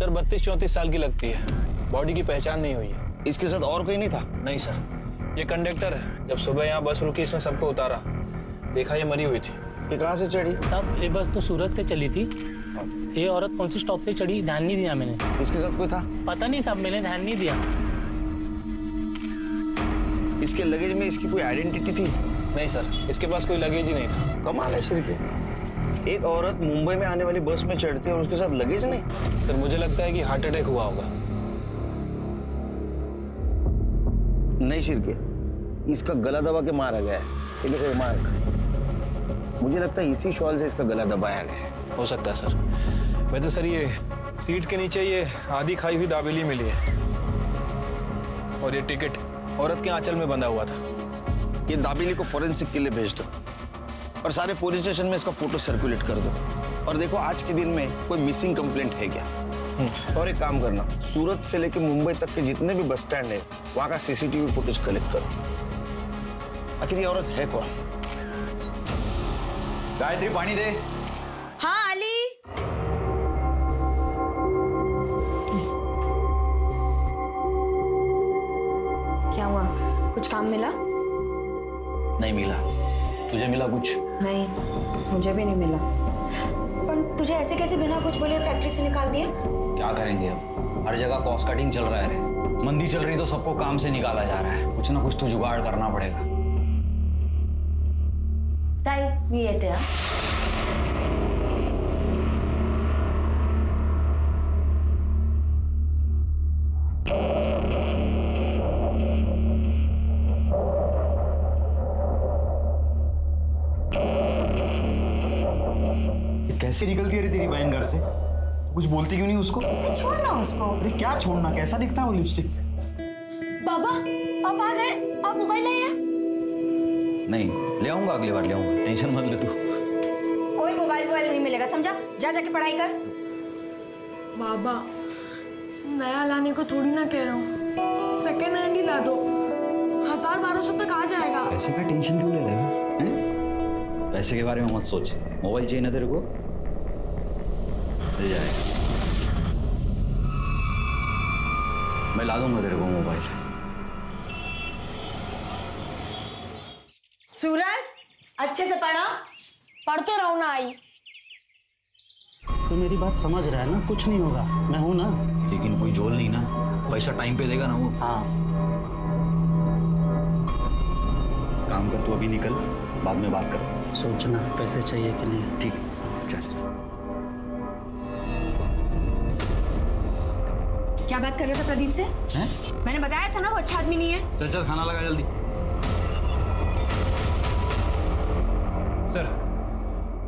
Sir 32-34 साल की लगती है, बॉडी की पहचान नहीं हुई है। इसके साथ और कोई नहीं था? नहीं सर, ये कंडक्टर है। जब सुबह यहाँ बस रुकी इसमें सबको उतारा, देखा ये मरी हुई थी। ये कहाँ से चढ़ी? साहब ये बस तो सूरत से चली थी। ये औरत कौन सी स्टॉप से चढ़ी ध्यान नहीं दिया मैंने। इसके साथ कोई था? पता नहीं साहब, मैंने ध्यान नहीं दिया। इसके लगेज में इसकी कोई आइडेंटिटी थी? नहीं सर, इसके पास कोई लगेज ही नहीं था। कमाल है शिरके, एक औरत मुंबई में आने वाली बस में चढ़ती है और उसके साथ लगेज नहीं। सर मुझे लगता है कि हार्ट अटैक हुआ होगा। नहीं शिरके, इसका गला दबा के मारा गया है। ये देखो मार्क, मुझे लगता है इसी शॉल से इसका गला दबाया गया है। हो सकता है सर। वैसे सर ये सीट के नीचे ये आधी खाई हुई दाबेली मिली है और ये टिकट औरत के आंचल में बंधा हुआ था। ये दाबेली को फॉरेंसिक के लिए भेज दो और सारे पुलिस स्टेशन में इसका फोटो सर्कुलेट कर दो। और देखो आज के दिन में कोई मिसिंग कंप्लेंट है क्या। और एक काम करना, सूरत से लेकर मुंबई तक के जितने भी बस स्टैंड है वहां का सीसीटीवी फुटेज कलेक्ट करो। आखिर ये औरत है कौन? गायत्री पानी दे। हाँ अली। क्या हुआ, कुछ काम मिला? नहीं मिला। तुझे मिला कुछ? नहीं, मुझे भी नहीं मिला। पर तुझे ऐसे कैसे बिना कुछ बोले फैक्ट्री से निकाल दिया? क्या करेंगे अब, हर जगह कॉस्ट कटिंग चल रहा है रे। मंदी चल रही तो सबको काम से निकाला जा रहा है। कुछ ना कुछ तो जुगाड़ करना पड़ेगा। ताई मी येते हा। कैसे निकलती है रे तेरी बहन घर से? कुछ बोलती क्यों नहीं उसको? छोड़ना उसको। अरे क्या छोड़ना, कैसा दिखता है वो लिपस्टिक? बाबा आप आ गए, आप मोबाइल लाइए। नहीं ले आऊंगा, अगली बार ले आऊंगा, टेंशन मत ले तू। कोई मोबाइल नहीं मिलेगा, समझा? जा जाके पढ़ाई कर। बाबा नया लाने को थोड़ी ना कह रहा हूँ, सेकेंड हैंड ही ला दो, 1000-1200 तक आ जाएगा। पैसे का टेंशन क्यों ले रहे हो? हैं? पैसे के बारे में मत सोच, मोबाइल चाहिए ना तेरे को, ले जाएगा। मैं ला दूंगा तेरे को मोबाइल। सूरज अच्छे से पढ़ा। पढ़ तो रहो ना आई। तो मेरी बात समझ रहा है ना, कुछ नहीं होगा, मैं हूं ना। लेकिन कोई झोल नहीं ना, पैसा टाइम पे देगा ना वो। हाँ काम कर, तू अभी निकल, बाद में बात कर। सोचना पैसे चाहिए कि नहीं। ठीक है चल। क्या बात कर रहे थे प्रदीप से? हैं? मैंने बताया था ना वो अच्छा आदमी नहीं है। चल चल खाना लगा जल्दी। सर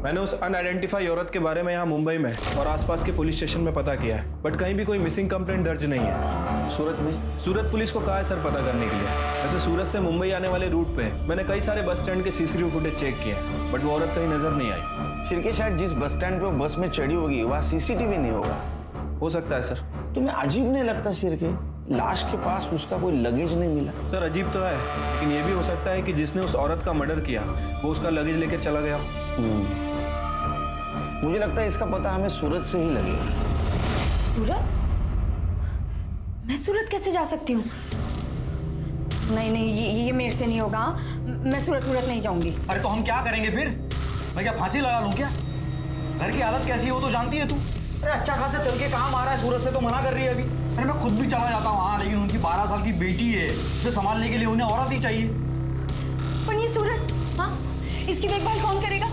मैंने उस अनआइडेंटिफाई औरत के बारे में यहाँ मुंबई में और आसपास के पुलिस स्टेशन में पता किया है, बट कहीं भी कोई मिसिंग कंप्लेंट दर्ज नहीं है। सूरत में? सूरत पुलिस को कहा है सर पता करने के लिए। वैसे सूरत से मुंबई आने वाले रूट पे मैंने कई सारे बस स्टैंड के सीसीटीवी फुटेज चेक किए, बट वो औरत कहीं नजर नहीं आई। शिरके शायद जिस बस स्टैंड पे वो बस में चढ़ी होगी वहाँ सीसीटीवी नहीं होगा। हो सकता है सर। तुम्हें अजीब नहीं लगता शिरके, लाश के पास उसका कोई लगेज नहीं मिला? सर अजीब तो है, लेकिन ये भी हो सकता है कि जिसने उस औरत का मर्डर किया वो उसका लगेज लेकर चला गया। मुझे लगता है इसका पता हमें सूरत से ही लगेगा। सूरत? मैं सूरत कैसे जा सकती हूँ? नहीं ये मेरे से नहीं होगा। मैं सूरत नहीं जाऊंगी। अरे तो हम क्या करेंगे फिर? मैं क्या फांसी लगा लूं क्या? घर की हालत कैसी है वो तो जानती है तू। अरे अच्छा खासा चल के कहाँ मारा है, सूरत से तो मना कर रही है अभी। अरे मैं खुद भी चला जाता हूँ वहाँ, लेकिन उनकी 12 साल की बेटी है, उसे संभालने के लिए उन्हें औरत ही चाहिए। पर ये सूरत, हाँ इसकी देखभाल कौन करेगा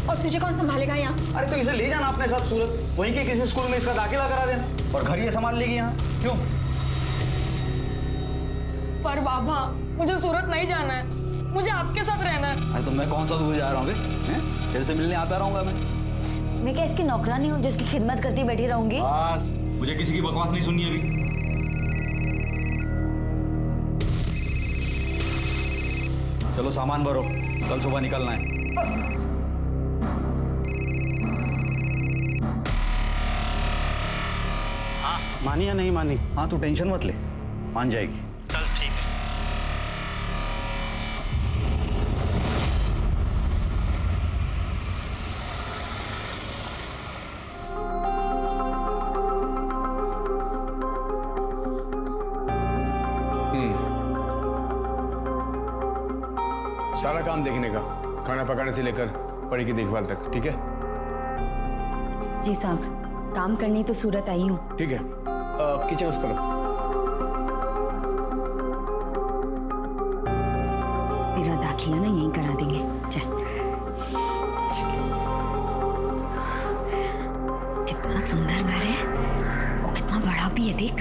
और तुझे कौन संभालेगा यहाँ? अरे तो इसे ले जाना अपने साथ सूरत, वहीं के किसी स्कूल में इसका दाखिला करा देना और घर ये संभाल लेगी यहाँ। क्यों? पर बाबा मुझे सूरत नहीं जाना है, मुझे आपके साथ रहना है। अरे तो मैं कौन सा दूर जा रहा हूँ? तेरे से मिलने आता रहूंगा मैं क्या इसकी नौकरानी हूँ जिसकी खिदमत करती बैठी रहूंगी? बस मुझे किसी की बकवास नहीं सुननी अभी। चलो सामान भरो, कल सुबह निकलना है। मानी या नहीं मानी? हाँ तू टेंशन मत ले, मान जाएगी। चल ठीक है। सारा काम देखने का, खाना पकाने से लेकर परी की देखभाल तक, ठीक है? जी साहब, काम करनी तो सूरत आई हूँ। ठीक है, किचन उस तरफ। तेरा दाखिला ना यहीं करा देंगे, चल। कितना सुंदर घर है और कितना बड़ा भी है, देख।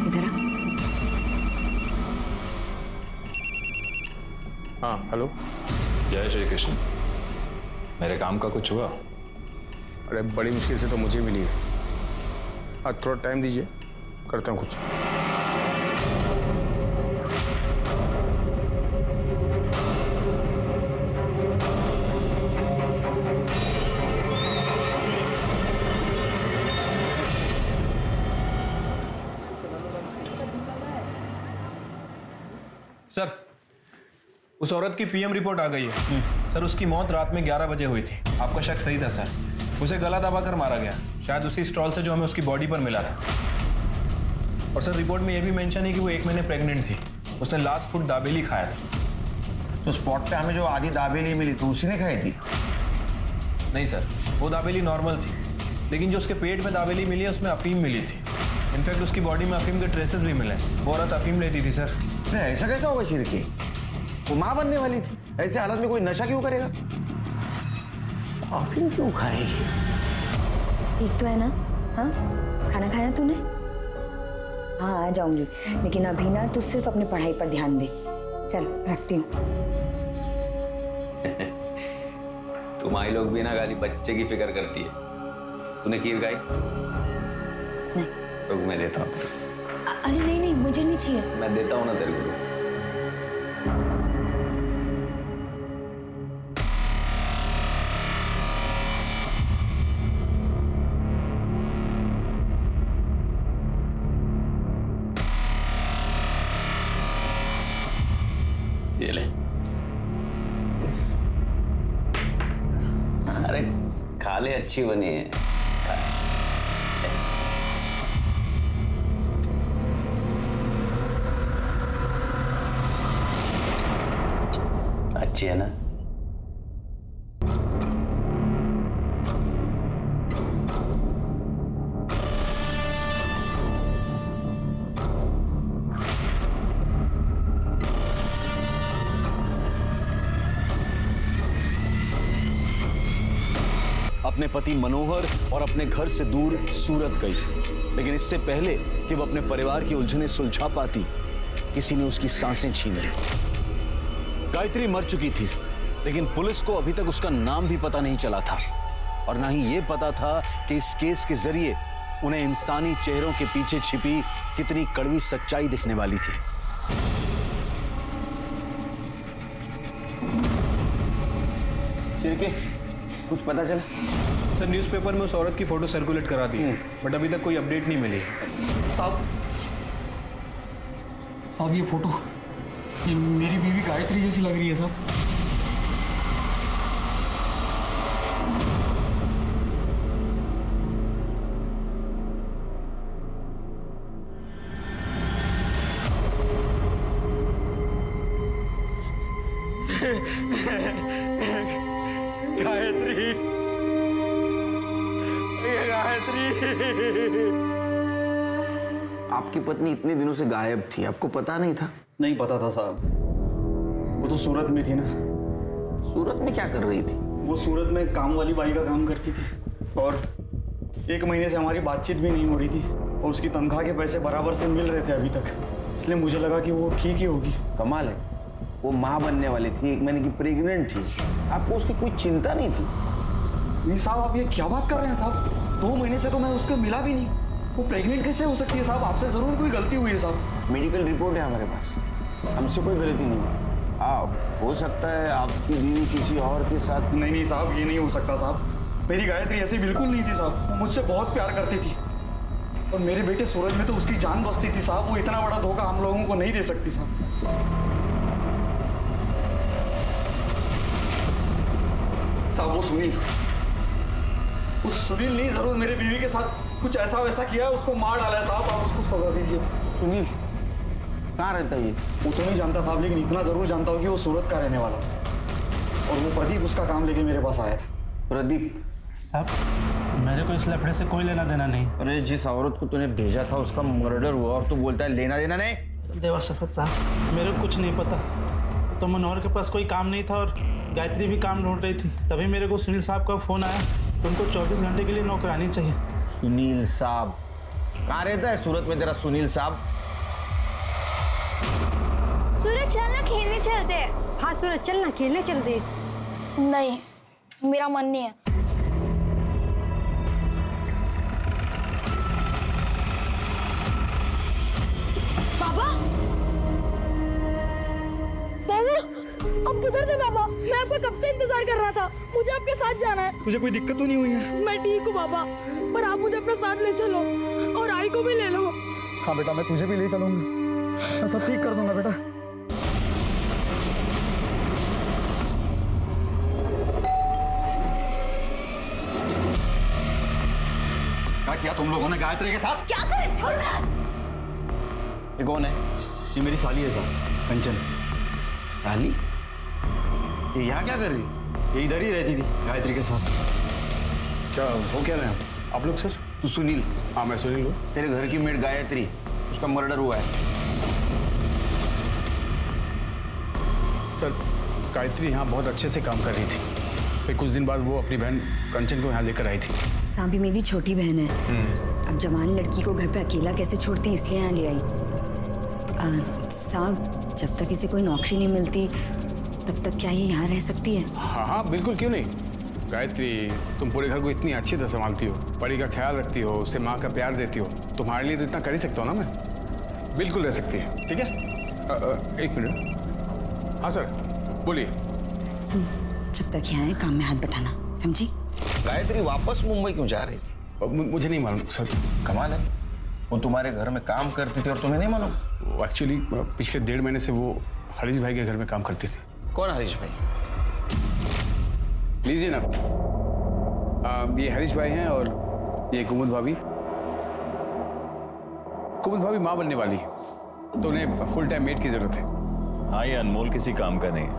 इधर आ। हाँ, हेलो। जय श्री कृष्ण। मेरे काम का कुछ हुआ? अरे बड़ी मुश्किल से तो मुझे मिली है। आज थोड़ा टाइम दीजिए, करता हूँ कुछ। सर, उस औरत की पीएम रिपोर्ट आ गई है। सर, उसकी मौत रात में 11 बजे हुई थी। आपका शक सही था सर। उसे गला दबा कर मारा गया, शायद उसी स्टॉल से जो हमें उसकी बॉडी पर मिला था। और सर, रिपोर्ट में यह भी मेंशन है कि वो 1 महीने प्रेग्नेंट थी। उसने लास्ट फूड दाबेली खाया था। तो स्पॉट पे हमें जो आधी दाबेली मिली तो उसी ने खाई थी? नहीं सर, वो दाबेली नॉर्मल थी, लेकिन जो उसके पेट में दाबेली मिली है उसमें अफीम मिली थी। इनफैक्ट उसकी बॉडी में अफीम के ट्रेसेस भी मिले। वो औरत अफीम लेती थी सर। ऐसा कैसा होगा शिरके? वो माँ बनने वाली थी, ऐसे हालत में कोई नशा क्यों करेगा? अफीम क्यों खाएगी? ठीक तो है ना? हाँ, खाना खाया तूने? हाँ, आ जाऊंगी, लेकिन अभी ना तू सिर्फ अपनी पढ़ाई पर ध्यान दे। चल, रखती हूँ। तुम्हारी लोग भी ना गाली बच्चे की फिक्र करती है। तूने खीर खाई? नहीं। रुक, मैं देता हूँ। अरे नहीं नहीं, मुझे नहीं चाहिए। मैं देता हूँ ना तेरे को। ये ले। अरे खा ले, अच्छी बनी है। अच्छी है ना? अपने पति मनोहर और अपने घर से दूर सूरत गई, लेकिन इससे पहले कि वो अपने परिवार की उलझनें सुलझा पाती, किसी ने उसकी सांसें छीन ली। गायत्री मर चुकी थी, लेकिन पुलिस को अभी तक उसका नाम भी पता नहीं चला था, और ना ही ये पता था कि इस केस के जरिए उन्हें इंसानी चेहरों के पीछे छिपी कितनी कड़वी सच्चाई दिखने वाली थी। शिरके, कुछ पता चला? सर, न्यूज़पेपर में उस औरत की फोटो सर्कुलेट करा दी, बट अभी तक कोई अपडेट नहीं मिली। साहब, ये फोटो, ये मेरी बीवी गायत्री जैसी लग रही है साहब। गायत्री, आपकी पत्नी इतने दिनों से गायब थी, आपको पता नहीं था? नहीं पता था साहब, वो तो सूरत में थी ना। सूरत में क्या कर रही थी? वो सूरत में काम वाली बाई का काम करती थी, और 1 महीने से हमारी बातचीत भी नहीं हो रही थी, और उसकी तनख्वाह के पैसे बराबर से मिल रहे थे अभी तक, इसलिए मुझे लगा कि वो ठीक ही होगी। कमाल है, वो माँ बनने वाली थी, 1 महीने की प्रेग्नेंट थी, आपको उसकी कोई चिंता नहीं थी? नहीं साहब, आप ये क्या बात कर रहे हैं साहब? 2 महीने से तो मैं उसको मिला भी नहीं, वो प्रेग्नेंट कैसे हो सकती है साहब? आपसे जरूर कोई गलती हुई है साहब। मेडिकल रिपोर्ट है हमारे पास, हमसे कोई गलती नहीं हुई। हो सकता है आपकी बीवी किसी और के साथ। नहीं साहब, ये नहीं हो सकता साहब। मेरी गायत्री ऐसी बिल्कुल नहीं थी साहब, वो मुझसे बहुत प्यार करती थी, और मेरे बेटे सूरज में तो उसकी जान बसती थी साहब। वो इतना बड़ा धोखा हम लोगों को नहीं दे सकती साहब। साहब, वो सुनील नहीं, जरूर मेरे बीवी के साथ कुछ ऐसा वैसा किया है, उसको मार डाला है साहब। आप उसको सजा दीजिए। सुनील? कहाँ रहता है ये? वो तो नहीं जानता साहब, लेकिन इतना जरूर जानता हूँ कि वो सूरत का रहने वाला है। और वो प्रदीप उसका काम लेके मेरे पास आया था। प्रदीप? साहब मेरे को इस लफड़े से कोई लेना देना नहीं। अरे जिस औरत को तूने भेजा था उसका मर्डर हुआ और तू बोलता है लेना देना नहीं? देवा शफत साहब मेरे को कुछ नहीं पता। तो मनोहर के पास कोई काम नहीं था और गायत्री भी काम ढूंढ रही थी, तभी मेरे को सुनील साहब का फ़ोन आया। उनको 24 घंटे के लिए नौकरानी चाहिए। सुनील साहब कहाँ रहता है सूरत में तेरा सुनील साहब? सूरज चलना खेलने चलते हैं। हाँ सूरज चलना खेलने चलते। नहीं, मेरा मन नहीं है। बाबा, बाबा, अब किधर थे बाबा? मैं आपका कब से इंतजार कर रहा था। मुझे आपके साथ जाना है। तुझे कोई दिक्कत तो नहीं हुई है? मैं ठीक हूँ बाबा, पर आप मुझे अपने साथ ले चलो और आई को भी ले लो। हाँ बेटा, मैं तुझे भी ले चलूंगा। मैं सब ठीक कर दूंगा बेटा। क्या किया तुम लोगों ने गायत्री के साथ? क्या करें? छोड़ रहा। ये कौन है? ये मेरी साली है साहब, कंचन। साली? ये यहाँ क्या कर रही है? ये इधर ही रहती थी गायत्री के साथ। क्या हो क्या रहे हैं आप लोग सर? तू सुनील? हाँ मैं सुनील हूँ। तेरे घर की मेड गायत्री, उसका मर्डर हुआ है। सर गायत्री यहाँ बहुत अच्छे से काम कर रही थी, फिर कुछ दिन बाद वो अपनी बहन कंचन को यहाँ लेकर आई थी। सांबी मेरी छोटी बहन है। अब जवान लड़की को घर पे अकेला कैसे छोड़ती, इसलिए यहाँ ले आई। साहब जब तक इसे कोई नौकरी नहीं मिलती तब तक क्या ये यहाँ रह सकती है? हाँ हाँ बिल्कुल, क्यों नहीं। गायत्री तुम पूरे घर को इतनी अच्छी तरह संभालती हो, बड़ी का ख्याल रखती हो, उसे माँ का प्यार देती हो, तुम्हारे लिए तो इतना कर ही सकता हूँ ना मैं। बिल्कुल रह सकती है, ठीक है। एक मिनट। हाँ सर बोलिए। सुन, जब तक यहाँ है काम में हाथ बटाना, समझी? गायत्री वापस मुंबई क्यों जा रही थी? मुझे नहीं मालूम सर। कमाल है, वो तुम्हारे घर में काम करती थी और तुम्हें नहीं मालूम? एक्चुअली पिछले 1.5 महीने से वो हरीश भाई के घर में काम करती थी। कौन हरीश भाई? लीजिए ना, ये हरीश भाई हैं और ये कुमुद भाभी। कुमुद भाभी माँ बनने वाली है, तो उन्हें फुल टाइम मेड की जरूरत है। हाँ ये अनमोल किसी काम का नहीं है,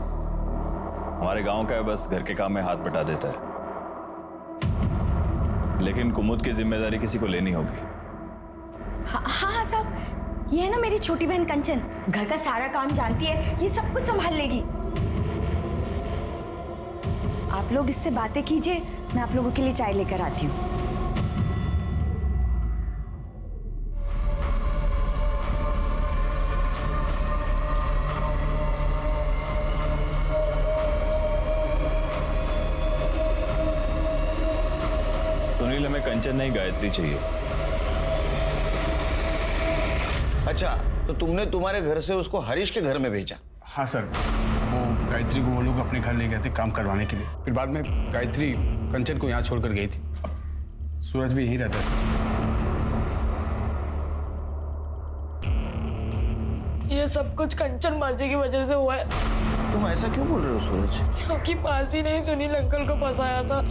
हमारे गांव का है, बस घर के काम में हाथ बटा देता है। लेकिन कुमुद की जिम्मेदारी किसी को लेनी होगी। हाँ हाँ साहब, ये है ना मेरी छोटी बहन कंचन, घर का सारा काम जानती है, ये सब कुछ संभाल लेगी। आप लोग इससे बातें कीजिए, मैं आप लोगों के लिए चाय लेकर आती हूँ। सुनील हमें कंचन नहीं गायत्री चाहिए। अच्छा, तो तुमने तुम्हारे घर से उसको हरीश के घर में भेजा? हाँ सर, वो गायत्री को वो लोग अपने घर ले गए थे काम करवाने के लिए, फिर बाद में गायत्री कंचन को यहाँ छोड़कर गई थी। अब सूरज भी यहीं रहता है सर। ये सब कुछ कंचन मासी की वजह से हुआ है। तुम ऐसा क्यों बोल रहे हो सूरज? क्योंकि मासी ने ही सुनील अंकल को फंसाया था।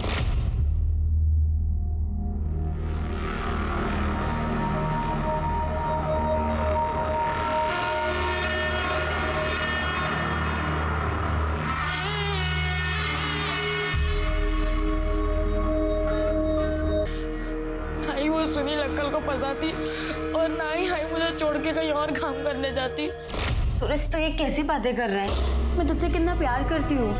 सुनील अंकल को फंसाती और ना ही हाई मुझे छोड़ के कहीं और काम करने जाती। सूरज तो ये कैसी बातें कर रहा है? मैं तुझसे कितना प्यार करती हूँ।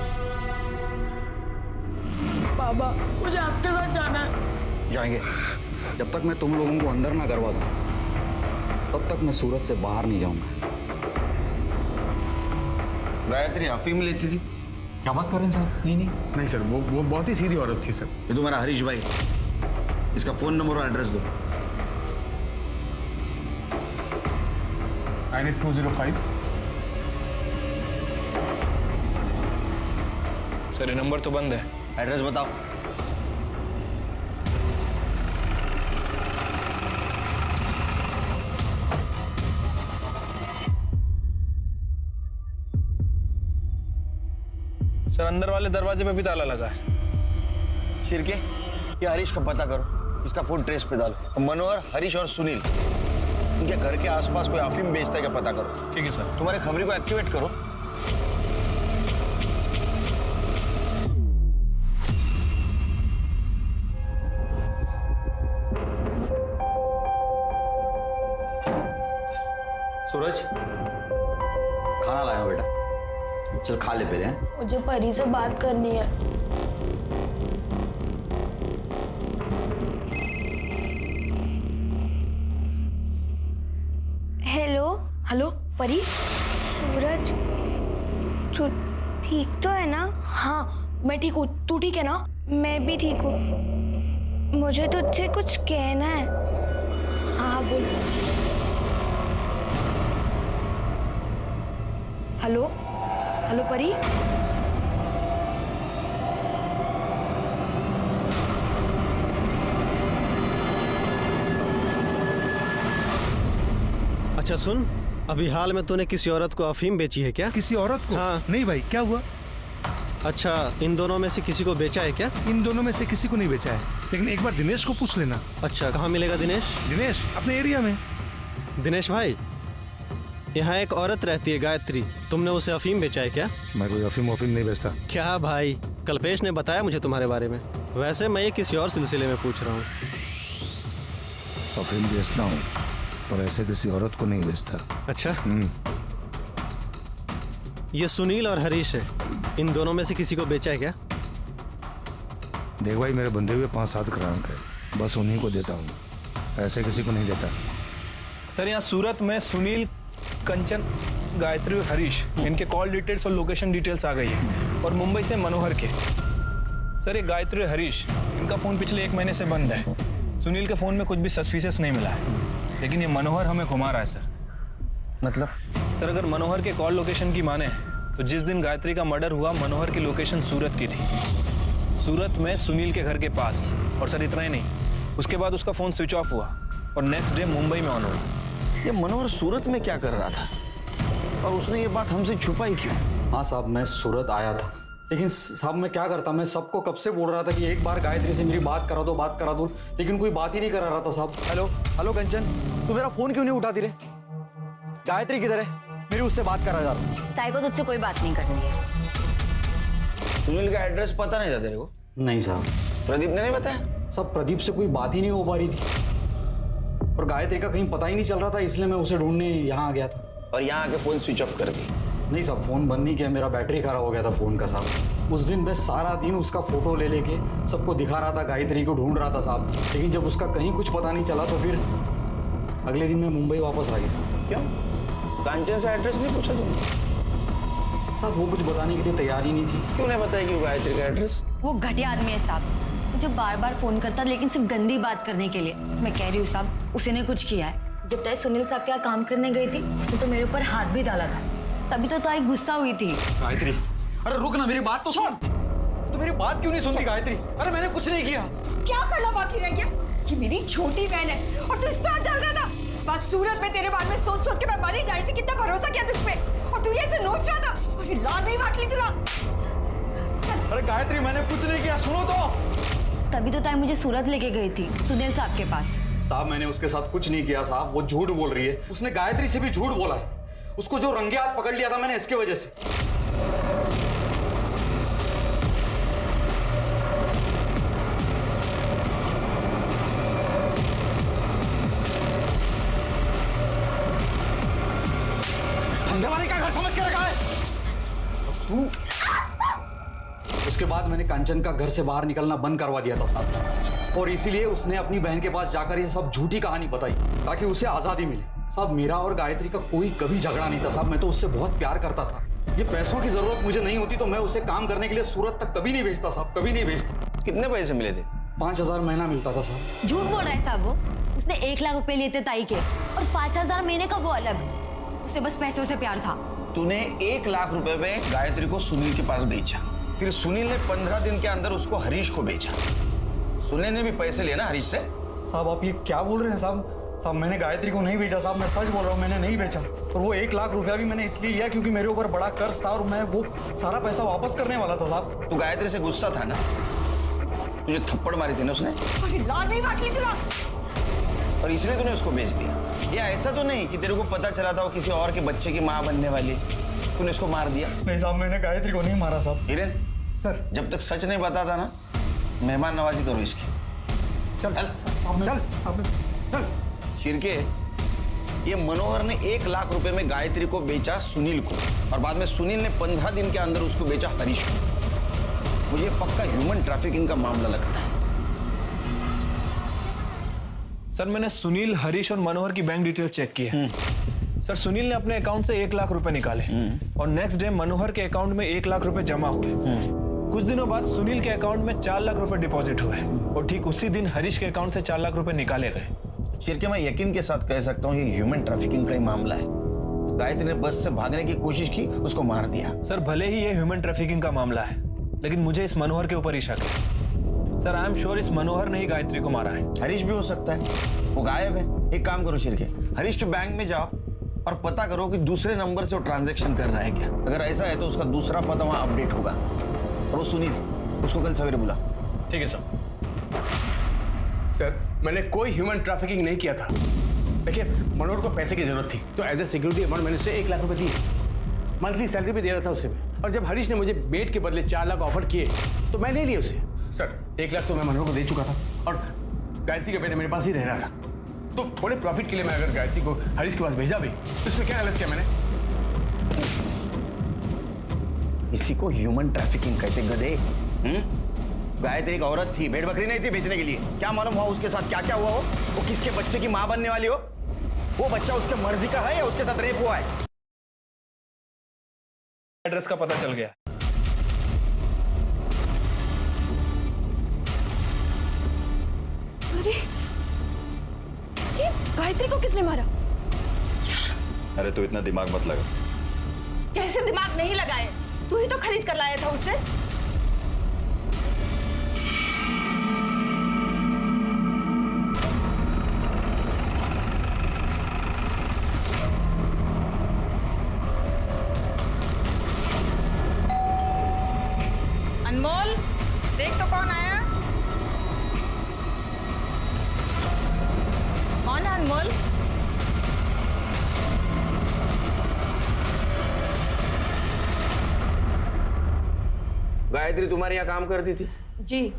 बाबा मुझे आपके साथ जाना है। जाएंगे, जब तक मैं तुम लोगों को अंदर ना करवा दूं तब तक मैं सूरत से बाहर नहीं जाऊंगा। गायत्री अफीम लेती थी? क्या बात कर रहे हैं साहब? नहीं सर, वो बहुत ही सीधी औरत थी सर। ये तुम्हारा हरीश भाई, इसका फोन नंबर और एड्रेस दो। 98205। सर ये नंबर तो बंद है। एड्रेस बताओ। सर अंदर वाले दरवाजे पे भी ताला लगा है। शिरके, ये हरीश का पता करो, इसका फोन ट्रेस पे डालो। मनोहर, हरीश और सुनील उनके घर के आसपास कोई अफीम बेचता है क्या पता करो। ठीक है सर। तुम्हारे खबरी को एक्टिवेट करो। सूरज, खाना लाया हूं बेटा, चल खा ले पहले। हैं मुझे परी से बात करनी है। हेलो। हेलो परी, सूरज, तू ठीक तो है ना? हाँ मैं ठीक हूँ, तू ठीक है ना? मैं भी ठीक हूँ। मुझे तुझसे कुछ कहना है। हाँ बोल। हेलो हेलो परी। अच्छा सुन, अभी हाल में तूने किसी औरत को अफीम बेची है क्या? किसी औरत को? हाँ। नहीं भाई, क्या हुआ? अच्छा, इन दोनों में से किसी को बेचा है क्या? इन दोनों में से किसी को नहीं बेचा है, लेकिन एक बार दिनेश को पूछ लेना। अच्छा, कहाँ मिलेगा दिनेश? दिनेश अपने एरिया में। दिनेश भाई, यहाँ एक औरत रहती है गायत्री, तुमने उसे अफीम बेचा है क्या? मैं कोई अफीम नहीं बेचता। क्या भाई, कल्पेश ने बताया मुझे तुम्हारे बारे में। वैसे मैं ये किसी और सिलसिले में पूछ रहा हूँ। अफीम बेचता हूँ पर ऐसे किसी औरत को नहीं बेचता। अच्छा, ये सुनील और हरीश है, इन दोनों में से किसी को बेचा है क्या? देख भाई, मेरे बंधे हुए 5-7 ग्राहक है, बस उन्हीं को देता हूँ, ऐसे किसी को नहीं देता। सर यहाँ सूरत में सुनील, कंचन, गायत्री और हरीश, इनके कॉल डिटेल्स और लोकेशन डिटेल्स आ गई है। और मुंबई से मनोहर के। सर ये गायत्री और हरीश, इनका फ़ोन पिछले 1 महीने से बंद है। सुनील के फ़ोन में कुछ भी सस्पिशियस नहीं मिला है, लेकिन ये मनोहर हमें घुमा रहा है सर। मतलब? सर अगर मनोहर के कॉल लोकेशन की माने तो जिस दिन गायत्री का मर्डर हुआ, मनोहर की लोकेशन सूरत की थी, सूरत में सुनील के घर के पास। और सर इतना ही नहीं, उसके बाद उसका फ़ोन स्विच ऑफ हुआ और नेक्स्ट डे मुंबई में ऑन हुआ। ये मनोहर सूरत में क्या कर रहा था और उसने ये बात हमसे छुपाई क्यों? हाँ साहब, मैं सूरत आया था, लेकिन साहब मैं क्या करता, मैं सबको कब से बोल रहा था कि एक बार गायत्री से मेरी बात करा दो, लेकिन कोई बात ही नहीं करा रहा था साहब। हेलो हेलो कंचन, तू मेरा फोन क्यों नहीं उठाती रे? गायत्री किधर है? मेरी उससे बात करा जा रहा हूँ। ताई को तुझसे कोई बात नहीं करनी है। सुनील का एड्रेस पता नहीं था तेरे को? नहीं साहब। प्रदीप ने नहीं बताया? सब प्रदीप से कोई बात ही नहीं हो पा रही थी और गायत्री का कहीं पता ही नहीं चल रहा था, इसलिए मैं उसे ढूंढने यहाँ आ गया था। और यहाँ आके फोन स्विच ऑफ कर दी? नहीं साहब, फोन बंद नहीं किया, मेरा बैटरी खराब हो गया था फोन का साहब। उस दिन मैं सारा दिन उसका फोटो ले लेके सबको दिखा रहा था, गायत्री को ढूंढ रहा था साहब, लेकिन जब उसका कहीं कुछ पता नहीं चला तो फिर अगले दिन मैं मुंबई वापस आ गया। क्यों? कांचन से एड्रेस नहीं पूछा तुमने? साहब वो कुछ बताने के लिए तैयार ही नहीं थी। क्यों नहीं बताया कि गायत्री का एड्रेस? वो घटिया आदमी है साहब, मुझे बार बार फोन करता, लेकिन सिर्फ गंदी बात करने के लिए। मैं कह रही हूँ साहब, उसी ने कुछ किया है। जब ताई सुनील साहब के यहाँ काम करने गई थी, उसने तो मेरे ऊपर हाथ भी डाला था, तभी तो ताई गुस्सा हुई थी। गायत्री, अरे रुक ना, मेरी बात तो सुन। तो मेरी बात क्यों नहीं सुनती गायत्री? अरे मैंने कुछ नहीं किया। क्या करना बाकी रह गया? ये मेरी छोटी बहन है और तू इस पे हाथ डाल रहा था। बस सूरत में तेरे बारे में सोच सोच के मैं मर ही जा रही थी। कितना भरोसा किया तुझ पे और तू ये ऐसे नोच रहा था। अरे लाद नहीं बांट ली तुला। अरे गायत्री, मैंने कुछ नहीं किया, सुनो तो। तभी तो ताई मुझे सूरत लेके गई थी सुनील साहब के पास। साहब मैंने उसके साथ कुछ नहीं किया साहब, वो झूठ बोल रही है। उसने गायत्री से भी झूठ बोला है। उसको जो रंगे हाथ पकड़ लिया था मैंने इसके वजह से। धंधेवाले का घर समझ के रखा है तू। उसके बाद मैंने कंचन का घर से बाहर निकलना बंद करवा दिया था साहब, और इसीलिए उसने अपनी बहन के पास जाकर ये सब झूठी कहानी बताई ताकि उसे आजादी मिले। साहब मेरा और गायत्री का कोई कभी झगड़ा नहीं था साहब, मैं तो उससे बहुत प्यार करता था। ये पैसों की जरूरत मुझे नहीं होती तो मैं उसे काम करने के लिए सूरत तक कभी नहीं भेजता साहब, कभी नहीं भेजता। कितने पैसे मिले थे? 5,000 महीना मिलता था साहब। झूठ बोल रहा है साहब वो। उसने 1 लाख रुपए लिए थे ताई के और 5,000 महीने का वो अलग। उसे बस पैसों से प्यार था। तूने 1 लाख रुपए में गायत्री को सुनील के पास बेचा, फिर सुनील ने 15 दिन के अंदर उसको हरीश को बेचा। सुनील ने भी पैसे लिए ना हरीश से? साहब आप ये क्या बोल रहे हैं साहब? साहब मैंने गायत्री को नहीं बेचा साहब, मैं सच बोल रहा हूँ, मैंने नहीं बेचा। और वो 1 लाख रुपया भी मैंने इसलिए लिया क्योंकि मेरे ऊपर बड़ा कर्ज था और मैं वो सारा पैसा वापस करने वाला था साहब। तू गायत्री से गुस्सा था ना? तुझे थप्पड़ मारी थी ना उसने? अरे लाद नहीं बांट ली तुला। और इसलिए तूने उसको बेच दिया। या ऐसा तो नहीं कि तेरे को पता चला था वो किसी और के बच्चे की माँ बनने वाली, तूने उसको मार दिया? नहीं साहब, मैंने गायत्री को नहीं मारा साहब। हिरेन सर, जब तक सच नहीं बताता ना, मेहमान नवाजी करो इसकी। चल चल। शिरके, ये मनोहर ने 1 लाख रुपए में गायत्री को बेचा सुनील को, और बाद में सुनील ने 15 दिन के अंदर उसको बेचा हरीश को। मुझे पक्का ह्यूमन ट्रैफिकिंग का मामला लगता है। सर, मैंने सुनील, हरीश और मनोहर की बैंक डिटेल चेक की है। सर, सुनील ने अपने अकाउंट से 1 लाख रुपए निकाले और नेक्स्ट डे मनोहर के अकाउंट में 1 लाख रुपए जमा हुए। कुछ दिनों बाद सुनील के अकाउंट में 4 लाख रुपए डिपॉजिट हुए और ठीक उसी दिन हरीश के अकाउंट से 4 लाख रुपए निकाले गए। शिरके, मैं यकीन के साथ कह सकता हूँ ये ह्यूमन ट्रैफिकिंग का ही मामला है। गायत्री ने बस से भागने की कोशिश की, उसको मार दिया। सर, भले ही ये ह्यूमन ट्रैफिकिंग का मामला है, लेकिन मुझे इस मनोहर के ऊपर ही शक है। सर, आई एम श्योर इस मनोहर ने ही गायत्री को मारा है। हरीश भी हो सकता है, वो गायब है। एक काम करो शिरके, हरीश के बैंक में जाओ और पता करो कि दूसरे नंबर से वो ट्रांजैक्शन कर रहा है क्या। अगर ऐसा है तो उसका दूसरा पता वहां अपडेट होगा। और वो सुनील, उसको कल सवेरे बुला। ठीक है सर। सर, मैंने कोई ह्यूमन ट्रैफिकिंग नहीं किया था। देखिए, मनोहर को पैसे की जरूरत थी तो एज ए सिक्योरिटी अमाउंट मैंने उसे 1 लाख रुपए दिए। मंथली सैलरी भी दे रहा था उसे मैं। और जब हरीश ने मुझे बेट के बदले 4 लाख ऑफर किए तो मैं ले लिया उसे। सर, 1 लाख तो मैं मनोहर को दे चुका था और गायत्री का बेटा मेरे पास ही रह रहा था। तो थोड़े प्रॉफिट के लिए मैं अगर गायत्री को हरीश के पास भेजा भी तो इसमें क्या गलत किया मैंने? इसी को ह्यूमन ट्रैफिकिंग कहते गधे। गायत्री एक औरत थी, भेड़ बकरी नहीं थी बेचने के लिए। क्या मालूम हुआ उसके साथ क्या क्या हुआ हो, वो किसके बच्चे की मां बनने वाली हो। वो बच्चा उसके मर्जी का है या उसके साथ रेप हुआ है? एड्रेस का पता चल गया। अरे, ये गायत्री को किसने मारा? अरे तू इतना दिमाग मत लगा। कैसे दिमाग नहीं लगाए? तू ही तो खरीद कर लाया था उसे। अनमोल, देख तो कौन आया। कौन है अनमोल? गायत्री तुम्हारे यहाँ काम करती थी? जी,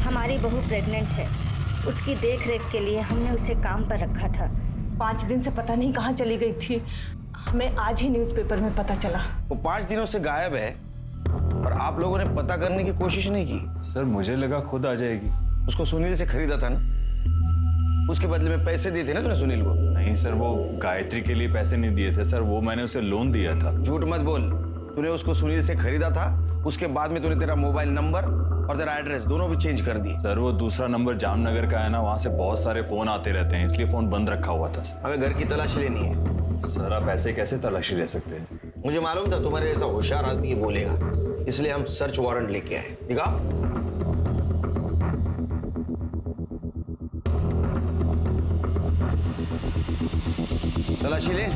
हमारी बहू प्रेग्नेंट है। उसकी देख रेख के लिए हमने उसे काम पर रखा था। 5 दिन से पता नहीं कहाँ चली गई थी। हमें आज ही न्यूज़पेपर में पता चला। वो 5 दिनों से गायब है और आप लोगों ने पता करने की कोशिश नहीं की। सर, मुझे लगा खुद आ जाएगी। उसको सुनील से खरीदा था ना, उसके बदले में पैसे दिए थे ना तूने सुनील को? नहीं सर, वो गायत्री के लिए पैसे नहीं दिए थे सर, वो मैंने उसे लोन दिया था। झूठ मत बोल। तूने उसको सुनील से खरीदा था, उसके बाद में तूने तेरा मोबाइल नंबर और तेरा एड्रेस दोनों भी चेंज कर दिए। सर, वो दूसरा नंबर जामनगर का है ना, वहाँ से बहुत सारे फोन आते रहते हैं, इसलिए फोन बंद रखा हुआ था। हमें घर की तलाशी लेनी है। सर, आप ऐसे कैसे तलाशी ले सकते हैं? मुझे मालूम था तुम्हारे जैसा होशियार आदमी ये बोलेगा, इसलिए हम सर्च वारंट लेके आए। दिखा। तलाशी ले।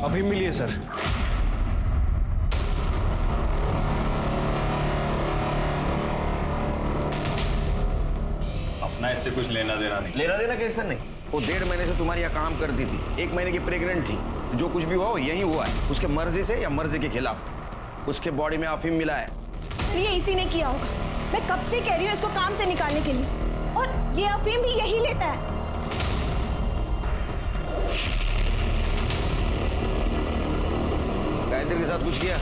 अफीम मिली है सर। अपना इससे कुछ लेना देना नहीं। लेना देना कैसे नहीं? वो 1.5 महीने से तुम्हारे यहाँ काम करती थी, 1 महीने की प्रेग्नेंट थी। जो कुछ भी हुआ वो यही हुआ है, उसके मर्जी से या मर्जी के खिलाफ। उसके बॉडी में अफीम मिला है। ये इसी ने किया होगा। मैं कब से कह रही हूँ इसको काम से निकालने के लिए, और ये अफीम भी यही लेता है। गायत्री के साथ कुछ किया?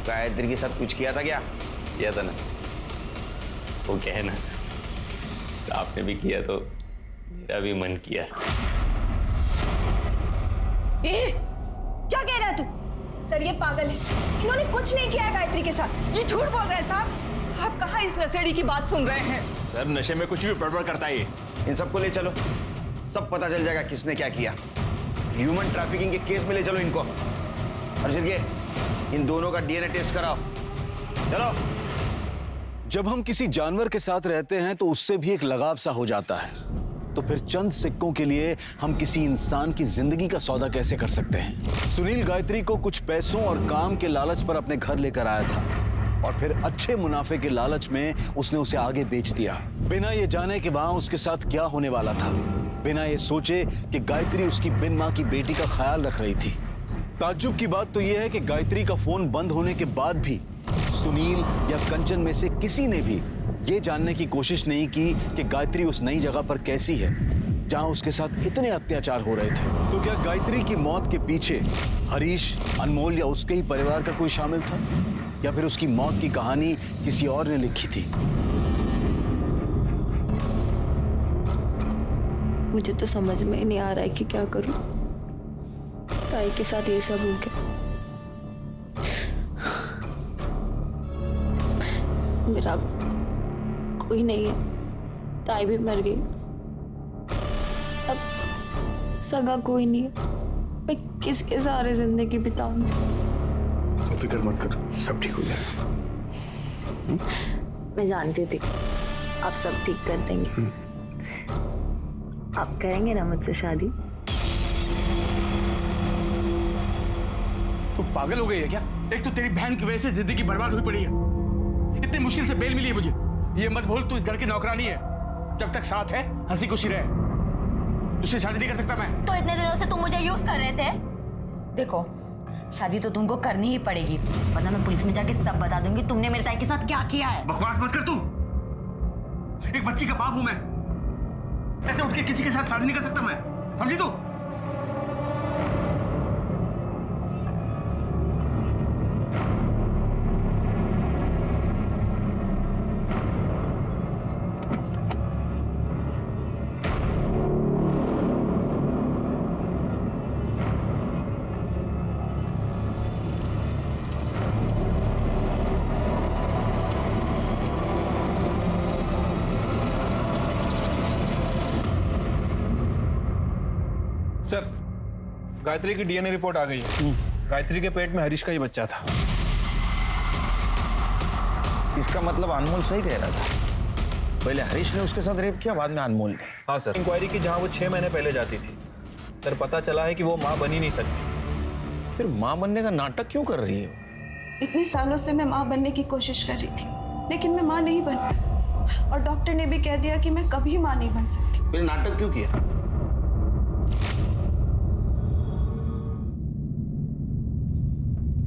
गायत्री के साथ कुछ किया था क्या? किया था ना। वो क्या है ना, आपने भी किया तो मेरा भी मन किया। क्या कह रहा है तू? सर, ये पागल है। इन्होंने कुछ नहीं किया है गायत्री के साथ। ये झूठ बोल रहे हैं साहब। आप कहाँ इस नशेड़ी की बात सुन रहे हैं? सर, नशे में कुछ भी बड़बड़ करता है ये। इन सबको ले चलो, सब पता चल जाएगा किसने क्या किया। ह्यूमन ट्रैफिकिंग के केस में ले चलो इनको। और इन दोनों का डीएनए टेस्ट कराओ। चलो। जब हम किसी जानवर के साथ रहते हैं तो उससे भी एक लगाव सा हो जाता है, तो फिर चंद सिक्कों के लिए हम किसी इंसान की जिंदगी का सौदा कैसे कर सकते हैं? सुनील गायत्री को कुछ पैसों और काम के लालच पर अपने घर लेकर आया था और फिर अच्छे मुनाफे के लालच में उसने उसे आगे बेच दिया, बिना ये जाने कि वहां उसके साथ क्या होने वाला था, बिना ये सोचे कि गायत्री उसकी बिन मां की बेटी का ख्याल रख रही थी। ताज्जुब की बात तो यह है कि गायत्री का फोन बंद होने के बाद भी सुनील या कंचन में से किसी ने भी ये जानने की कोशिश नहीं की कि गायत्री उस नई जगह पर कैसी है जहां उसके साथ इतने अत्याचार हो रहे थे। तो क्या गायत्री की मौत के पीछे हरीश, अनमोल या उसके ही परिवार का कोई शामिल था, या फिर उसकी मौत की कहानी किसी और ने लिखी थी? मुझे तो समझ में ही नहीं आ रहा है कि क्या करूं। ताई के साथ ये सब हो गया। मेरा कोई नहीं है, ताई भी मर गई, अब सगा कोई नहीं है। मैं किसके सहारे जिंदगी बिताऊंगी? तो फिक्र मत कर, सब ठीक हो जाएगा। मैं जानती थी आप सब ठीक कर देंगे। आप करेंगे ना मुझसे शादी? तू पागल हो गई है क्या? एक तो तेरी बहन की वजह से जिंदगी बर्बाद हुई पड़ी है, इतनी मुश्किल से बेल मिली है मुझे। ये मत भूल तू इस घर की नौकरानी है, जब तक साथ है हंसी खुशी रहे। तुझसे शादी नहीं कर सकता मैं। तो इतने दिनों से तुम मुझे यूज कर रहे थे। देखो, शादी तो तुमको करनी ही पड़ेगी, वरना मैं पुलिस में जाके सब बता दूंगी तुमने मेरे ताई के साथ क्या किया है। बकवास मत कर तू, एक बच्ची का बाप हूं मैं, ऐसे उठ के किसी के साथ शादी नहीं कर सकता मैं, समझी तू? सर, गायत्री की डीएनए रिपोर्ट आ गई है। गायत्री के पेट में हरीश का ही बच्चा था। इसका मतलब अनमोल सही कह रहा था, पहले हरीश ने उसके साथ रेप किया, बाद में अनमोल ने। हाँ सर, इंक्वायरी की जहाँ वो 6 महीने पहले जाती थी, सर पता चला है कि वो माँ बन ही नहीं सकती। फिर माँ बनने का नाटक क्यों कर रही है? इतने सालों से मैं माँ बनने की कोशिश कर रही थी, लेकिन मैं माँ नहीं बन पाई, और डॉक्टर ने भी कह दिया कि मैं कभी माँ नहीं बन सकती। फिर नाटक क्यों किया?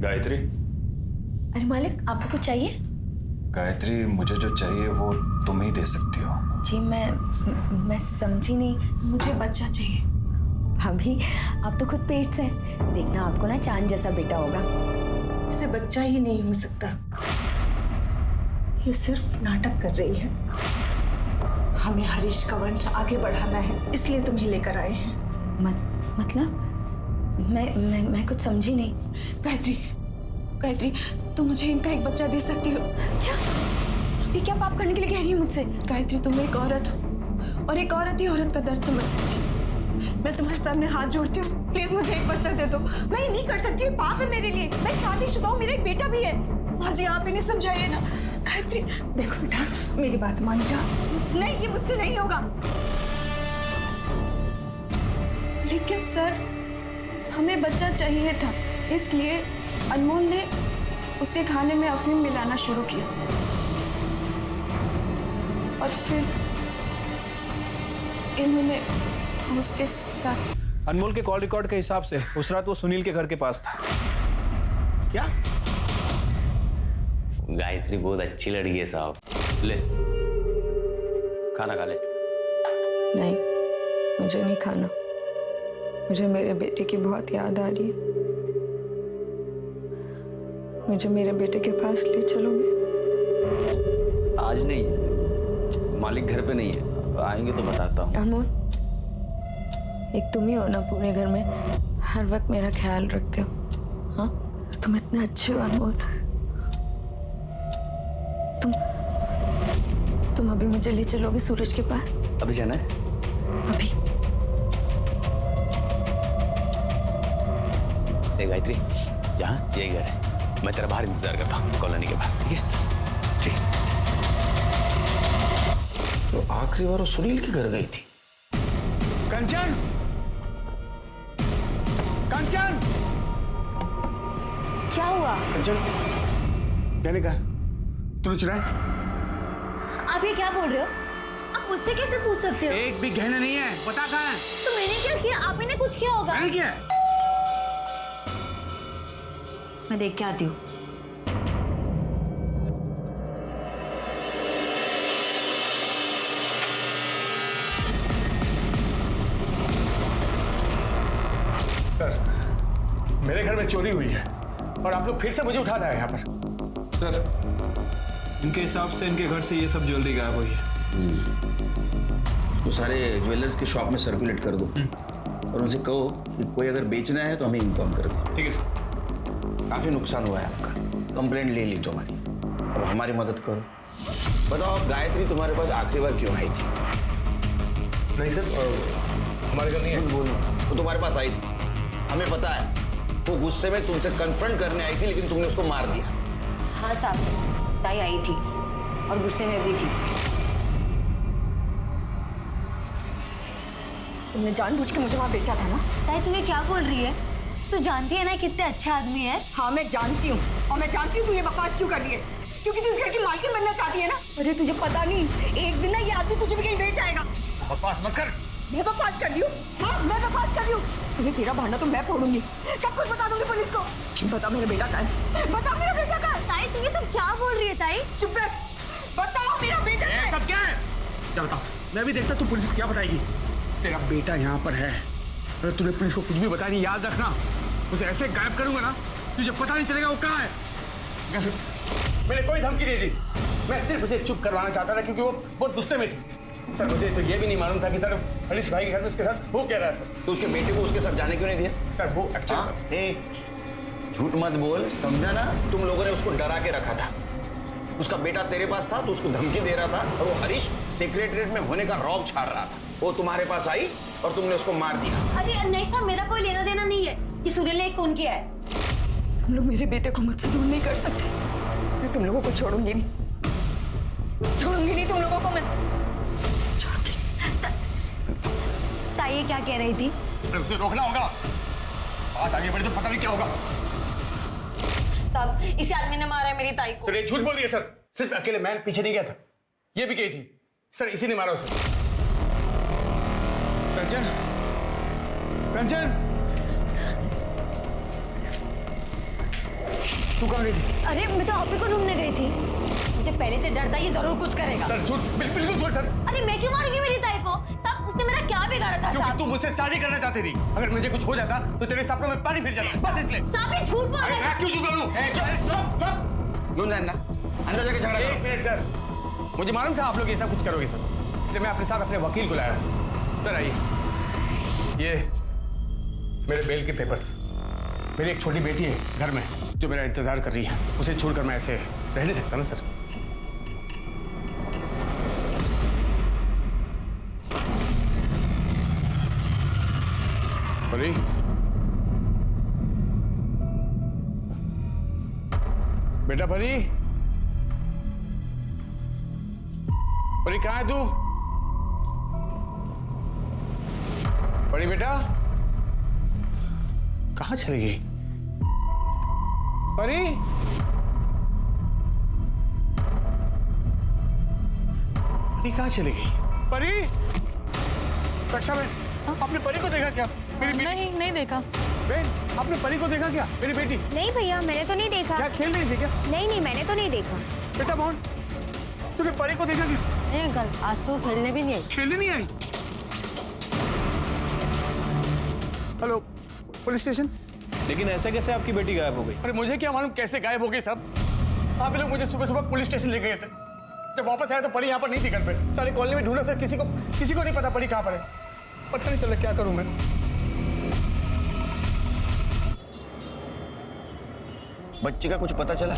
गायत्री। अरे मालिक, आपको कुछ चाहिए? गायत्री, मुझे जो चाहिए वो तुम ही दे सकती हो। जी मैं समझी नहीं। मुझे बच्चा चाहिए। भाभी, आप तो खुद पेट से हैं। देखना आपको ना चांद जैसा बेटा होगा। इसे बच्चा ही नहीं हो सकता, ये सिर्फ नाटक कर रही है। हमें हरीश का वंश आगे बढ़ाना है, इसलिए तुम्हें लेकर आए हैं। मतलब मैं कुछ समझी नहीं। गायत्री, तुम मुझे इनका एक बच्चा दे सकती हो क्या? अभी क्या पाप करने के लिए कह रही है मुझसे? गायत्री, तुम एक औरत हो और एक औरत ही औरत का दर्द समझ सकती। मैं तुम्हारे सामने हाथ जोड़ती हूँ, प्लीज मुझे एक बच्चा दे दो। मैं ये नहीं कर सकती हूँ, पाप है मेरे लिए। मैं शादीशुदा हूँ, मेरा एक बेटा भी है। माँ जी, आप इन्हें समझाइए ना। गायत्री, देखो बेटा, मेरी बात मान जा। नहीं, ये मुझसे नहीं होगा। लेकिन सर, हमें बच्चा चाहिए था, इसलिए अनमोल ने उसके खाने में अफीम मिलाना शुरू किया, और फिर इन्होंने उसके साथ। अनमोल के कॉल रिकॉर्ड के हिसाब से उस रात वो सुनील के घर के पास था। क्या? गायत्री बहुत अच्छी लड़की है साहब। ले, खाना खा ले। नहीं, मुझे नहीं खाना। मुझे मेरे बेटे की बहुत याद आ रही है। मुझे मेरे बेटे के पास ले चलोगे? आज नहीं, मालिक घर पे नहीं है, आएंगे तो बताता हूँ। अनमोल, एक तुम ही हो ना पूरे घर में हर वक्त मेरा ख्याल रखते हो। हाँ, तुम इतने अच्छे हो अनमोल। तुम अभी मुझे ले चलोगे सूरज के पास? अभी जाना है? अभी। गायत्री, यहाँ यही घर है। मैं तेरा बाहर इंतजार करता हूँ कॉलोनी के बाहर, ठीक है? ठीक। तो आखिरी बार वो सुनील के घर गई थी। कंचन, कंचन, क्या हुआ? कंचन, कहने का तूने चुराया? आप ये क्या बोल रहे हो? आप मुझसे कैसे पूछ सकते हो? एक भी गहना नहीं है, बता कहाँ है? तो मैंने क्या किया? आप ही ने कुछ किया होगा। मैंने किया? मैं देख के आती हूँ। सर, मेरे घर में चोरी हुई है और आप लोग फिर से मुझे उठा रहे हैं यहाँ पर। सर, इनके हिसाब से इनके घर से ये सब ज्वेलरी गायब हुई है। तो सारे ज्वेलर्स की शॉप में सर्कुलेट कर दो और उनसे कहो कि कोई अगर बेचना है तो हमें इन्फॉर्म कर दो। ठीक है सर। काफी नुकसान हुआ है आपका, कंप्लेंट ले ली तुम्हारी, अब हमारी मदद करो। बताओ गायत्री तुम्हारे पास आखिरी बार क्यों आई थी? नहीं सर, हमारे घर नहीं है। बोलो, वो तुम्हारे पास आई थी, हमें पता है। वो गुस्से में तुमसे कन्फ्रंट करने आई थी लेकिन तुमने उसको मार दिया। हाँ साहब, ताई आई थी और गुस्से में भी थी। तुमने जानबूझ के मुझे वहाँ बेचा था ना? ताई तुम्हें क्या बोल रही है? तू जानती है ना कितने अच्छा आदमी है। हाँ मैं जानती हूँ, और मैं जानती हूँ तू ये बकवास क्यों कर रही है, क्योंकि तू इस घर की मालकिन बनना चाहती है ना। अरे तुझे पता नहीं, एक दिन ना ये आदमी तुझे भी कहीं बेच आएगा। बकवास मत कर। मैं बकवास कर रही हूँ? हाँ मैं बकवास कर रही हूँ। तुझे तेरा भांडा तो मैं फोड़ूंगी, सब कुछ बता दूंगी पुलिस को। बता मेरा बेटा कहाँ है? बता मेरा बेटा कहाँ है? ताई तुम ये सब क्या बोल रही है ताई? चुप रह, बताओ मेरा बेटा कहाँ है? सब क्या है? क्या बताओ? मैं भी देखता तू पुलिस को क्या बताएगी। तेरा बेटा यहाँ पर है, अगर तूने पुलिस को कुछ भी बताया नहीं, याद रखना उसे ऐसे गायब करूंगा ना तुझे पता नहीं चलेगा वो कहाँ है। मैंने कोई धमकी नहीं दी, मैं सिर्फ उसे चुप करवाना चाहता था क्योंकि वो बहुत गुस्से में थी। सर मुझे तो ये भी नहीं मालूम था कि सर हरीश भाई के घर में उसके साथ वो कह रहा है। सर तो उसके बेटे को उसके साथ जाने क्यों नहीं दिया? सर वो एक्चुअली झूठ मत बोल, समझा ना? तुम लोगों ने उसको डरा के रखा था। उसका बेटा तेरे पास था तो उसको धमकी दे रहा था और वो हरीश सेक्रेटरीट में होने का रौब छाड़ रहा था। वो तुम्हारे पास आई और तुमने उसको मार दिया। अरे नहीं साहब, मेरा कोई लेना देना नहीं है कि सुनील ने एक फोन किया है। तुम लोग मेरे बेटे को मुझसे दूर नहीं कर सकते। मैं तुम लोगों को छोड़ूंगी नहीं, छोड़ूंगी नहीं तुम लोगों को मैं। ताई ये क्या कह रही थी? उसे रोकना होगा, बात आगे बढ़े तो पता नहीं क्या होगा। साहब इस आदमी ने मारा है मेरी ताई को। सर ये झूठ बोल रही है सर, सिर्फ अकेले मैं पीछे नहीं गया था, ये भी गई थी। सर इसी ने मारा उसे। कंचन, कंचन, तू कहाँ गई थी? अरे मैं तो आप ही को ढूंढने गई थी। मुझे पहले से डर था ये जरूर कुछ करेगा। सर झूठ, बिल्कुल झूठ सर। अरे मैं क्यों मारूंगी मेरी ताई को? साहब उसने मेरा क्या बिगाड़ा था? क्योंकि साहब तू मुझसे शादी करना चाहती थी, अगर मुझे कुछ हो जाता तो तेरे सपनों में पानी फिर जाता, बस इसलिए। साहब ये झूठ बोल रहे हैं। मैं क्यों झूठ बोलूं? क्यों जानना? अंदर जाके झगड़ा करो। एक मिनट सर, मुझे मालूम था आप लोग ऐसा कुछ करोगे सर, इसलिए मैं अपने साथ अपने वकील को लाया। सर आइए, ये मेरे बेल के पेपर्स। मेरी एक छोटी बेटी है घर में जो मेरा इंतजार कर रही है, उसे छोड़कर मैं ऐसे रह नहीं सकता ना सर। परी, बेटा परी, परी कहाँ है तू? परी बेटा कहाँ चली गई? परी, परी कहाँ चली गई? परी, रक्षा बहन, आपने परी को देखा क्या? मेरी नहीं देखा। बहन, आपने परी को देखा क्या? मेरी बेटी। नहीं भैया, मैंने तो नहीं देखा। क्या खेल रही थी क्या? नहीं, मैंने तो नहीं देखा। बेटा मोहन, तूने परी को देखा क्या? नहीं अंकल, आज तो खेलने भी नहीं आई। खेलने नहीं आई? Hello, police station. लेकिन ऐसे कैसे आपकी बेटी गायब हो गई? अरे मुझे क्या मालूम कैसे गायब हो गई साहब। आप लोग मुझे सुबह सुबह पुलिस स्टेशन ले गए थे, जब वापस आया तो परी यहाँ पर नहीं थी घर पे। सारी कॉलोनी में ढूंढा सर, किसी को नहीं पता परी कहाँ पर है। पता नहीं चला क्या करूं मैं। बच्ची का कुछ पता चला?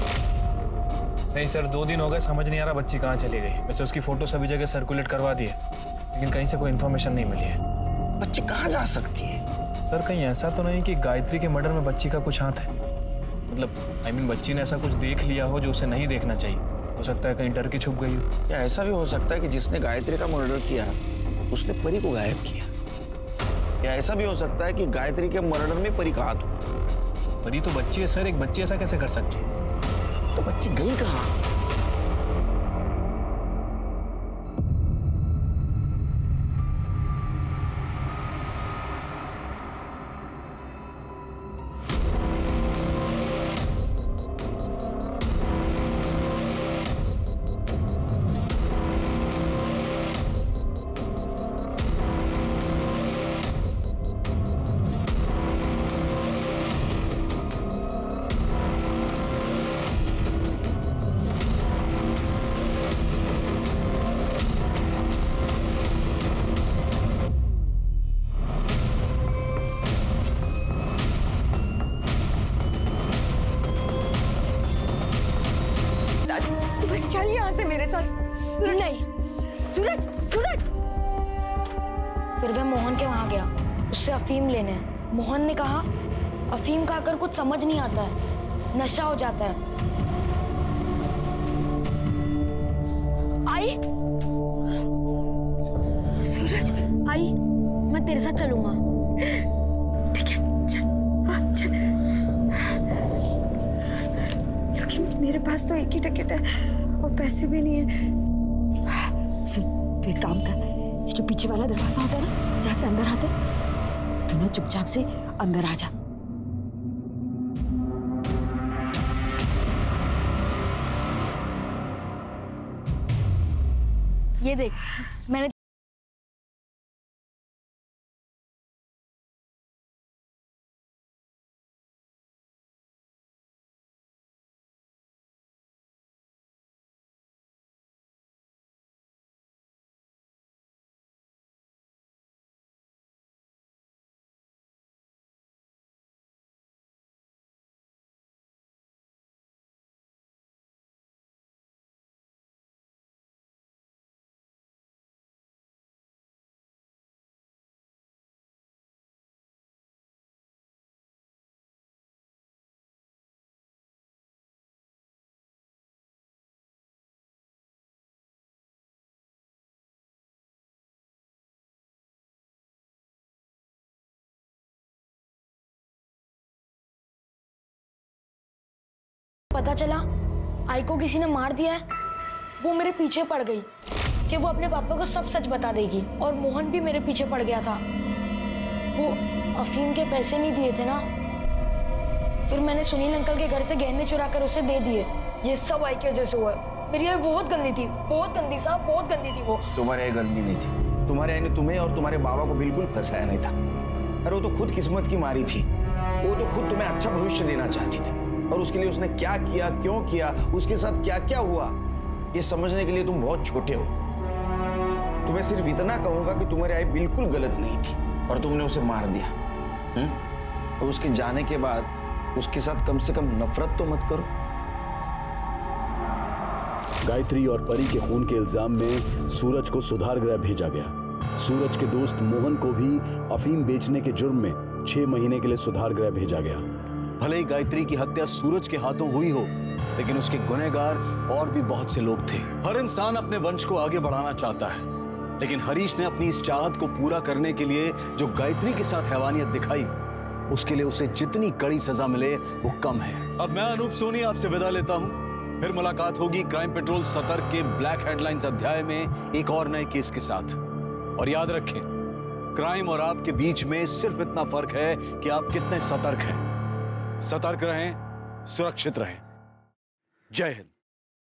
नहीं सर, 2 दिन हो गए, समझ नहीं आ रहा बच्ची कहाँ चली गई। वैसे उसकी फोटो सभी जगह सर्कुलेट करवा दी है, लेकिन कहीं से कोई इन्फॉर्मेशन नहीं मिली है। बच्ची कहाँ जा सकती है? सर कहीं ऐसा तो नहीं कि गायत्री के मर्डर में बच्ची का कुछ हाथ है? मतलब आई मीन बच्ची ने ऐसा कुछ देख लिया हो जो उसे नहीं देखना चाहिए। हो सकता है कहीं डर के छुप गई हो। या ऐसा भी हो सकता है कि जिसने गायत्री का मर्डर किया उसने परी को गायब किया। या ऐसा भी हो सकता है कि गायत्री के मर्डर में परी का हाथ हो। परी तो बच्ची है सर, एक बच्ची ऐसा कैसे कर सकती है? तो बच्ची गई कहाँ? बस चल यहाँ से मेरे साथ। सूरज नहीं, सूरज, सूरज। फिर वह मोहन के वहां गया उससे अफीम लेने। मोहन ने कहा अफीम खाकर कुछ समझ नहीं आता है, नशा हो जाता है। आई सूरज, आई मैं तेरे साथ चलूंगा। ठीक है चल, हाँ चल। लेकिन मेरे पास तो एक ही टिकट है और पैसे भी नहीं है। सुन तू एक काम कर, ये जो पीछे वाला दरवाजा होता है ना जहाँ से अंदर आते, तू ना चुपचाप से अंदर आ जा। ये देख मैंने पता चला आई को किसी ने मार दिया है। वो मेरे पीछे पड़ गई कि वो अपने पापा को सब सच बता देगी। और मोहन भी मेरे पीछे पड़ गया था। वो अफीम के पैसे नहीं दिए थे ना, फिर मैंने सुनील अंकल के घर से गहने चुरा कर उसे दे दिए। ये सब आई की वजह से हुआ है। मेरी आई बहुत गंदी थी, बहुत गंदी साहब, बहुत गंदी थी वो। तुम्हारी आई गंदी नहीं थी, तुम्हारे आई ने तुम्हें और तुम्हारे बाबा को बिल्कुल फंसाया नहीं था। अरे वो तो खुद किस्मत की मारी थी। वो तो खुद तुम्हें अच्छा भविष्य देना चाहती थी और उसके लिए उसने क्या किया, क्यों किया, उसके साथ क्या क्या हुआ, ये समझने के लिए तुम बहुत छोटे हो। तुम्हें सिर्फ इतना कहूंगा कि तुम्हारी आई बिल्कुल गलत नहीं थी और तुमने उसे मार दिया। और उसके जाने के बाद उसके साथ कम से कम नफरत तो मत करो। गायत्री और परी के खून के इल्जाम में सूरज को सुधार गृह भेजा गया। सूरज के दोस्त मोहन को भी अफीम बेचने के जुर्म में 6 महीने के लिए सुधार गृह भेजा गया। भले ही गायत्री की हत्या सूरज के हाथों हुई हो, लेकिन उसके गुनहगार और भी बहुत से लोग थे। हर इंसान अपने वंश को आगे बढ़ाना चाहता है, लेकिन हरीश ने अपनी इस चाहत को पूरा करने के लिए जो गायत्री के साथ हैवानियत दिखाई, उसके लिए उसे जितनी कड़ी सजा मिले वो कम है। अब मैं अनूप सोनी आपसे विदा लेता हूं। फिर मुलाकात होगी क्राइम पेट्रोल सतर्क के ब्लैक हेडलाइंस अध्याय में एक और नए केस के साथ। और याद रखें, क्राइम और आपके बीच में सिर्फ इतना फर्क है कि आप कितने सतर्क हैं। सतर्क रहें, सुरक्षित रहें। जय हिंद।